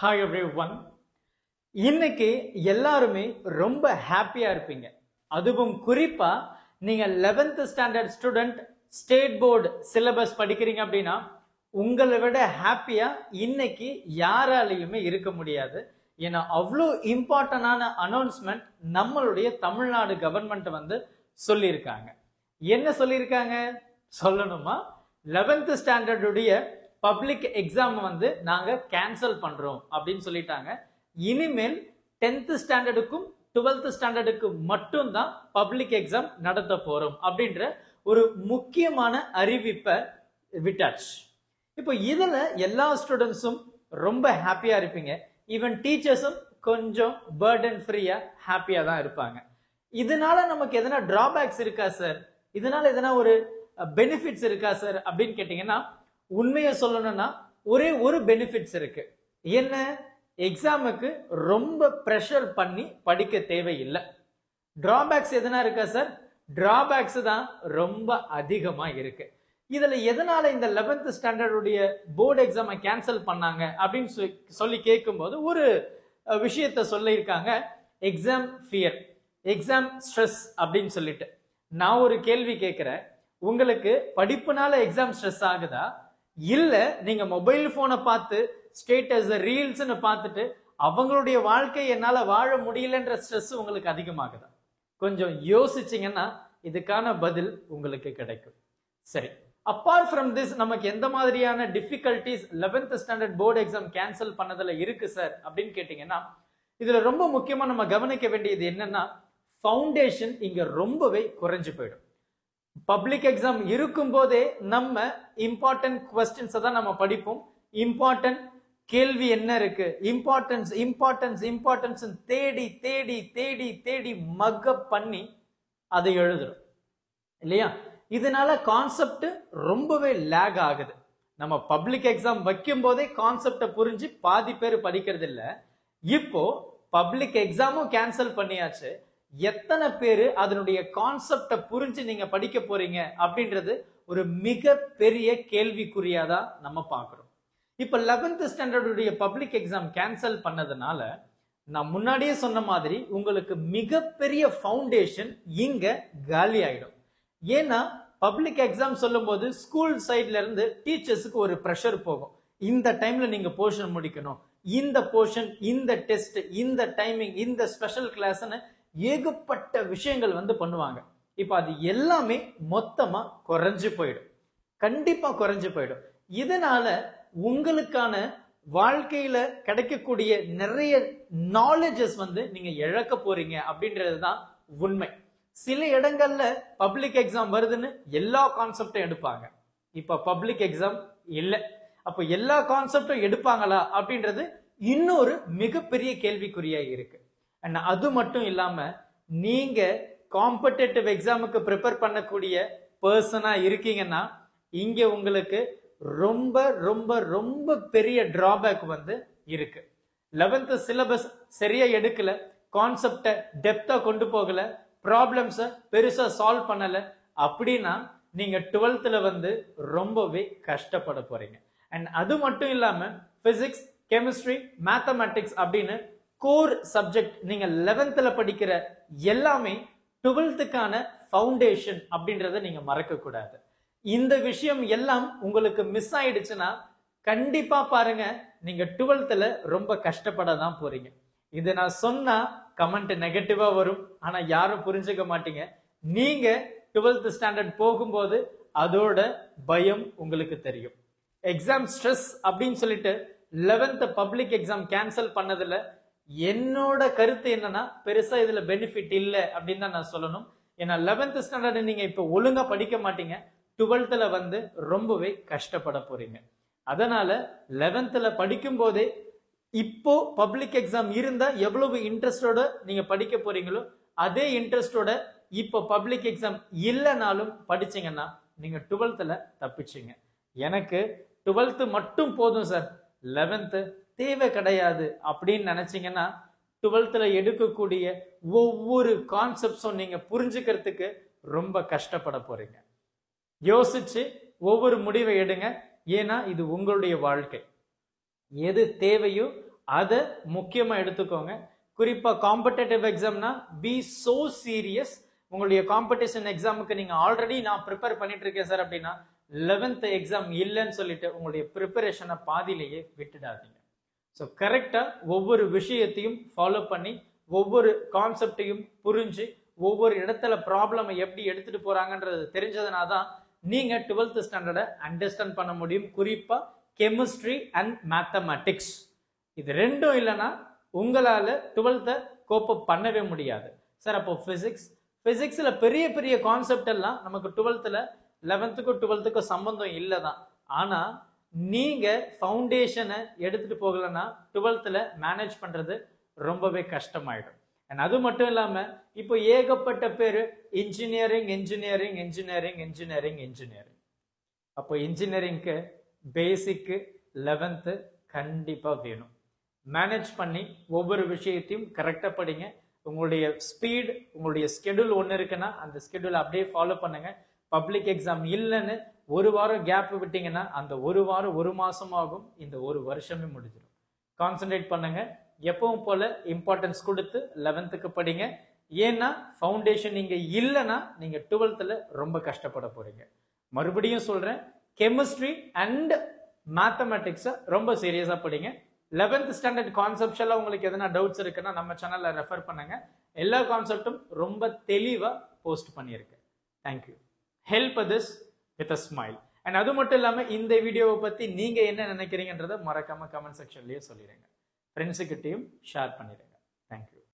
Hi everyone. இன்னைக்கு எல்லாருமே ரொம்ப ஹாப்பியா இருப்பீங்க. அதுவும் குறிப்பா நீங்க 11th standard student state board syllabus படிக்கிறீங்க அப்படின்னா உங்களை விட ஹாப்பியா இன்னைக்கு யாராலையுமே இருக்க முடியாது. ஏன்னா அவ்வளோ இம்பார்ட்டன்டான அனௌன்ஸ்மெண்ட் நம்மளுடைய தமிழ்நாடு கவர்மெண்ட் சொல்லியிருக்காங்க. என்ன சொல்லியிருக்காங்க சொல்லணுமா? 11th ஸ்டாண்டர்டுடைய பப்ளிக் எக்ஸாம் நாங்க கேன்சல் பண்றோம் அப்படின்னு சொல்லிட்டாங்க. இனிமேல் 10th ஸ்டாண்டர்டுக்கும் 12th ஸ்டாண்டர்டுக்கு மட்டும்தான் பப்ளிக் எக்ஸாம் நடத்த போறோம் அப்படின்ற ஒரு முக்கியமான அறிவிப்பை விட்டாச்சு. இப்போ இதுல எல்லா ஸ்டூடெண்ட்ஸும் ரொம்ப ஹாப்பியா இருப்பீங்க. ஈவன் டீச்சர்ஸும் கொஞ்சம் பர்டன் ஃப்ரீயா ஹாப்பியா தான் இருப்பாங்க. இதனால நமக்கு எதனா டிராபேக்ஸ் இருக்கா சார், இதனால எதனா ஒரு பெனிஃபிட்ஸ் இருக்கா சார் அப்படின்னு கேட்டீங்கன்னா, உண்மையை சொல்லணும்னா ஒரே ஒரு பெனிஃபிட்ஸ் இருக்கு. என்ன? எக்ஸாமுக்கு ரொம்ப ப்ரெஷர் பண்ணி படிக்க தேவையில்லை. டிராபேக்ஸ் எதனா இருக்கா சார்? டிராபேக்ஸ் தான் ரொம்ப அதிகமா இருக்கு. இதுல எதனால இந்த 11th ஸ்டாண்டர்டுடைய போர்டு எக்ஸாமை கேன்சல் பண்ணாங்க அப்படின்னு சொல்லி கேட்கும்போது ஒரு விஷயத்த சொல்லியிருக்காங்க, எக்ஸாம் ஃபியர், எக்ஸாம் ஸ்ட்ரெஸ் அப்படின்னு சொல்லிட்டு. நான் ஒரு கேள்வி கேட்கிறேன், உங்களுக்கு படிப்புனால எக்ஸாம் ஸ்ட்ரெஸ் ஆகுதா, இல்ல நீங்க மொபைல் போனை பார்த்து ஸ்டேட்டஸ் ரீல்ஸ்னு பார்த்துட்டு அவங்களுடைய வாழ்க்கை என்னால வாழ முடியலன்ற ஸ்ட்ரெஸ் உங்களுக்கு அதிகமாகுதா? கொஞ்சம் யோசிச்சீங்கன்னா இதுக்கான பதில் உங்களுக்கு கிடைக்கும். சரி, அப்பார்ட் ஃப்ரம் திஸ் நமக்கு எந்த மாதிரியான difficulties 11th standard board exam cancel பண்ணதுல இருக்கு சார் அப்படின்னு கேட்டீங்கன்னா, இதுல ரொம்ப முக்கியமா நம்ம கவனிக்க வேண்டியது என்னன்னா, ஃபவுண்டேஷன் இங்க ரொம்பவே குறைஞ்சு போயிடும். பப்ளிக் எக்ஸாம் இருக்கும் போதே நம்ம இம்பார்ட்டன்ட் கொஸ்டின்ஸ் தான் நம்ம படிப்போம். இம்பார்ட்டன்ட் கேள்வி என்ன இருக்கு, இம்பார்ட்டன்ஸ் இம்பார்ட்டன்ஸ் இம்பார்ட்டன்ஸ் தேடி தேடி தேடி தேடி மக்கப் பண்ணி அதை எழுதுறோம் இல்லையா? இதனால கான்செப்ட் ரொம்பவே லேக் ஆகுது. நம்ம பப்ளிக் எக்ஸாம் வைக்கும் போதே கான்செப்டை புரிஞ்சு பாதி பேர் படிக்கிறது இல்ல. இப்போ பப்ளிக் எக்ஸாமும் கேன்சல் பண்ணியாச்சு, எத்தனை பேரு அதனுடைய கான்செப்டை புரிஞ்சு நீங்க படிக்க போறீங்க அப்படின்றது ஒரு மிக பெரிய கேள்விக்குறியாதான் நம்ம பார்க்கிறோம். இப்ப 11th ஸ்டாண்டர்டுடைய பப்ளிக் எக்ஸாம் கேன்சல் பண்ணதுனால நான் முன்னாடியே சொன்ன மாதிரி உங்களுக்கு மிகப்பெரிய ஃபவுண்டேஷன் இங்க காலி ஆயிடும். ஏன்னா பப்ளிக் எக்ஸாம் சொல்லும் போது ஸ்கூல் சைட்ல இருந்து டீச்சர்ஸுக்கு ஒரு ப்ரெஷர் போகும். இந்த டைம்ல நீங்க போர்ஷன் முடிக்கணும், இந்த போர்ஷன், இந்த டெஸ்ட், இந்த டைமிங், இந்த ஸ்பெஷல் கிளாஸ்னு ஏகப்பட்ட விஷயங்கள் பண்ணுவாங்க. இப்ப அது எல்லாமே மொத்தமா குறைஞ்சு போயிடும், கண்டிப்பா குறைஞ்சு போயிடும். இதனால உங்களுக்கான வாழ்க்கையில கிடைக்கக்கூடிய நிறைய நாலேஜஸ் நீங்க இழக்க போறீங்க அப்படின்றதுதான் உண்மை. சில இடங்கள்ல பப்ளிக் எக்ஸாம் வருதுன்னு எல்லா கான்செப்டும் எடுப்பாங்க. இப்ப பப்ளிக் எக்ஸாம் இல்ல, அப்ப எல்லா கான்செப்டும் எடுப்பாங்களா அப்படின்றது இன்னொரு மிகப்பெரிய கேள்விக்குறியா இருக்கு. அது மட்டும் இல்லாம நீங்க காம்படிட்டிவ் எக்ஸாமுக்கு ப்ரிப்பேர் பண்ணக்கூடிய பர்சனா இருக்கீங்கன்னா இங்க உங்களுக்கு ரொம்ப ரொம்ப ரொம்ப பெரிய டிராபேக் இருக்கு. 11th சிலபஸ் சரியா எடுக்கல, கான்செப்டை டெப்தா கொண்டு போகல, ப்ராப்ளம்ஸை பெருசா சால்வ் பண்ணல அப்படின்னா நீங்க 12th ரொம்பவே கஷ்டப்பட போறீங்க. அண்ட் அது மட்டும் இல்லாம பிசிக்ஸ், கெமிஸ்ட்ரி, மேத்தமேட்டிக்ஸ் அப்படின்னு கோர் சப்ஜெக்ட் நீங்க 11th படிக்கிற எல்லாமே 12th ஃபவுண்டேஷன் அப்படின்றத நீங்க மறக்க கூடாது. இந்த விஷயம் எல்லாம் உங்களுக்கு மிஸ் ஆயிடுச்சுன்னா கண்டிப்பா பாருங்க, நீங்க 12th ரொம்ப கஷ்டப்பட தான் போறீங்க. இது நான் சொன்னா கமெண்ட் நெகட்டிவா வரும், ஆனா யாரும் புரிஞ்சுக்க மாட்டீங்க. நீங்க 12th ஸ்டாண்டர்ட் போகும்போது அதோட பயம் உங்களுக்கு தெரியும். எக்ஸாம் ஸ்ட்ரெஸ் அப்படின்னு சொல்லிட்டு 11th பப்ளிக் எக்ஸாம் கேன்சல் பண்ணதுல என்னோட கருத்து என்னன்னா, பெருசா இதுல பெனிஃபிட் இல்ல அப்படின்னு தான் நான் சொல்லணும். ஏன்னா 11th ஸ்டாண்டர்ட் நீங்க இப்ப ஒழுங்கா படிக்க மாட்டீங்க, 12th ரொம்பவே கஷ்டப்பட போறீங்க. அதனால 11th படிக்கும் போதே இப்போ பப்ளிக் எக்ஸாம் இருந்தா எவ்வளவு இன்ட்ரெஸ்டோட நீங்க படிக்க போறீங்களோ அதே இன்ட்ரெஸ்டோட இப்போ பப்ளிக் எக்ஸாம் இல்லைனாலும் படிச்சீங்கன்னா நீங்க 12th தப்பிச்சீங்க. எனக்கு 12th மட்டும் போதும் சார், 11th தேவை கிடையாது அப்படின்னு நினைச்சீங்கன்னா 12th எடுக்கக்கூடிய ஒவ்வொரு கான்செப்ட்ஸும் நீங்க புரிஞ்சுக்கிறதுக்கு ரொம்ப கஷ்டப்பட போறீங்க. யோசிச்சு ஒவ்வொரு முடிவை எடுங்க. ஏன்னா இது உங்களுடைய வாழ்க்கை. எது தேவையோ அதை முக்கியமா எடுத்துக்கோங்க. குறிப்பா காம்படேட்டிவ் எக்ஸாம்னா பி சோ சீரியஸ். உங்களுடைய காம்படிஷன் எக்ஸாமுக்கு நீங்க ஆல்ரெடி நான் ப்ரிப்பேர் பண்ணிட்டு இருக்கேன் சார் அப்படின்னா 11th எக்ஸாம் இல்லைன்னு சொல்லிட்டு உங்களுடைய ப்ரிப்பரேஷனை பாதியிலேயே விட்டுடாதீங்க. ஸோ கரெக்டா ஒவ்வொரு விஷயத்தையும் ஃபாலோ பண்ணி ஒவ்வொரு கான்செப்டையும் புரிஞ்சு ஒவ்வொரு இடத்துல ப்ராப்ளமை எப்படி எடுத்துட்டு போறாங்கன்றது தெரிஞ்சதுனா தான் நீங்க 12th ஸ்டாண்டர்டை அண்டர்ஸ்டாண்ட் பண்ண முடியும். குறிப்பா கெமிஸ்ட்ரி அண்ட் மேத்தமேட்டிக்ஸ் இது ரெண்டும் இல்லைன்னா உங்களால 12th கோப்பப் பண்ணவே முடியாது சார். அப்போ பிசிக்ஸ்ல பெரிய பெரிய கான்செப்ட் எல்லாம் நமக்கு 12th 11th 12th சம்பந்தம் இல்லைதான். ஆனா நீங்க ஃபவுண்டேஷனை எடுத்துட்டு போகலன்னா 12th மேனேஜ் பண்றது ரொம்பவே கஷ்டமாயிடும். அது மட்டும் இல்லாம இப்போ ஏகப்பட்ட பேரு engineering engineering engineering engineering engineering. அப்போ இன்ஜினியரிங்க்கு பேசிக் 11th கண்டிப்பா வேணும். மேனேஜ் பண்ணி ஒவ்வொரு விஷயத்தையும் கரெக்டா படிங்க. உங்களுடைய ஸ்பீட் உங்களுடைய ஸ்கெடியூல் ஒன்று இருக்குன்னா அந்த ஸ்கெடியூல் அப்படியே ஃபாலோ பண்ணுங்க. பப்ளிக் எக்ஸாம் இல்லைன்னு ஒரு வாரம் கேப் விட்டீங்கன்னா அந்த ஒரு வாரம் ஒரு மாசம் ஆகும், இந்த ஒரு வருஷமே முடிஞ்சிடும். கான்சென்ட்ரேட் பண்ணுங்க. எப்பவும் போல இம்பார்ட்டன்ஸ் கொடுத்து 11th படிங்க. ஏன்னா ஃபவுண்டேஷன் நீங்க இல்லைன்னா நீங்க 12th ரொம்ப கஷ்டப்பட போறீங்க. மறுபடியும் சொல்றேன், கெமிஸ்ட்ரி அண்ட் மேத்தமேட்டிக்ஸை ரொம்ப சீரியஸா படிங்க. 11th ஸ்டாண்டர்ட் கான்செப்ட்ல உங்களுக்கு எதனா டவுட்ஸ் இருக்குன்னா நம்ம சேனல்ல ரெஃபர் பண்ணுங்க. எல்லா கான்செப்டும் ரொம்ப தெளிவா போஸ்ட் பண்ணியிருக்கேன். Thank you. Help this with a smile. And அது மட்டும் இல்லாம இந்த வீடியோவை பத்தி நீங்க என்ன நினைக்கிறீங்கன்றத மறக்காம கமெண்ட் செக்ஷன்லயே சொல்லிடுங்க. ஃப்ரெண்ட்ஸுக்கிட்டையும் ஷேர் பண்ணிடுங்க. தேங்க்யூ.